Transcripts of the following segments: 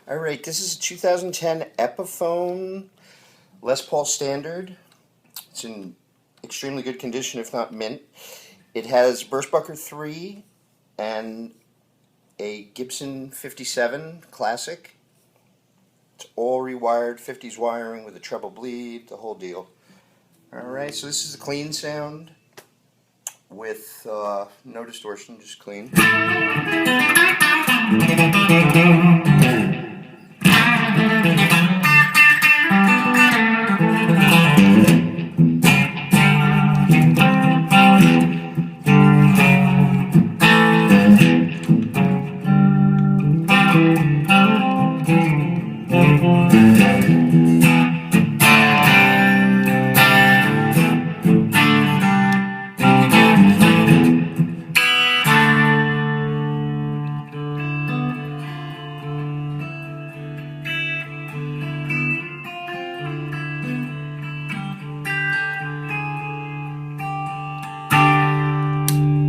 Alright, this is a 2010 Epiphone Les Paul Standard. It's in extremely good condition, if not mint. It has Burstbucker 3 and a Gibson 57 Classic. It's all rewired, 50's wiring with a treble bleed, the whole deal. Alright, so this is a clean sound with no distortion, just clean.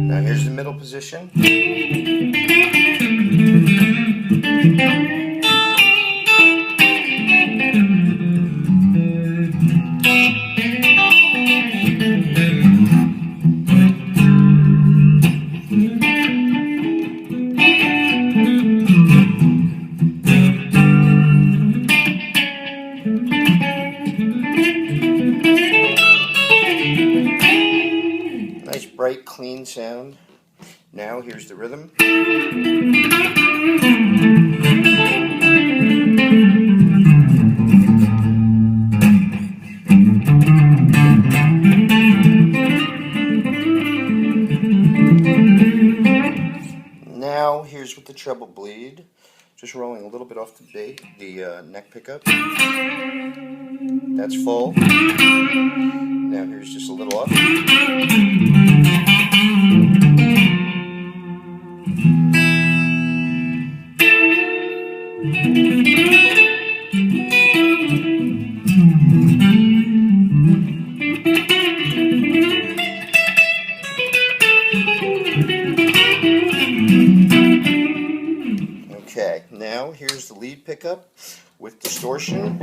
Now here's the middle position. Nice bright clean sound. Now here's the rhythm. Now here's with the treble bleed. Just rolling a little bit off the neck pickup. That's full. Now here's just a little off. Okay, now here's the lead pickup with distortion.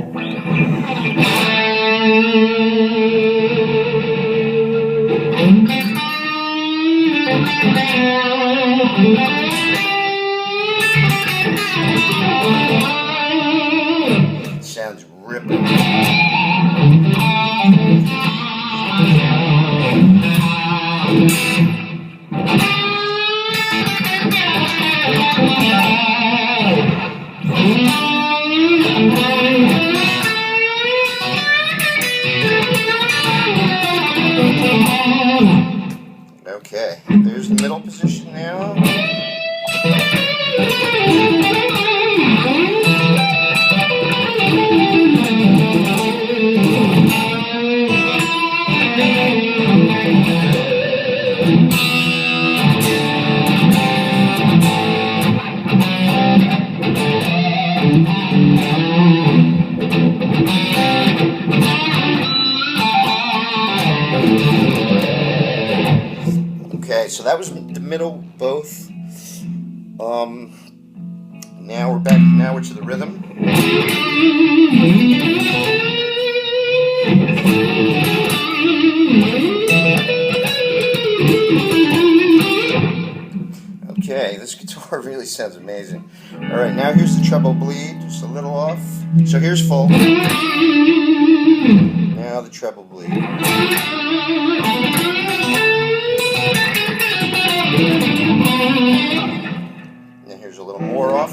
Sounds ripping. Okay, there's the middle position now. Okay, so that was the middle both. Now we're back. Now we're to the rhythm. Okay, this guitar really sounds amazing. All right, now here's the treble bleed, just a little off. So here's full. Now the treble bleed. And here's a little more off.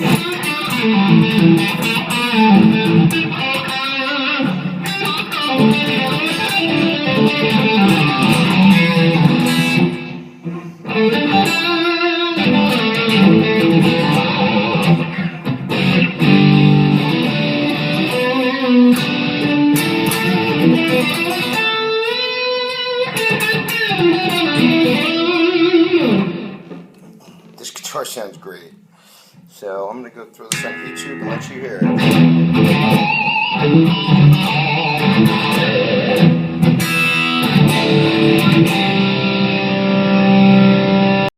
This guitar sounds great. So I'm going to go throw this on YouTube and let you hear it.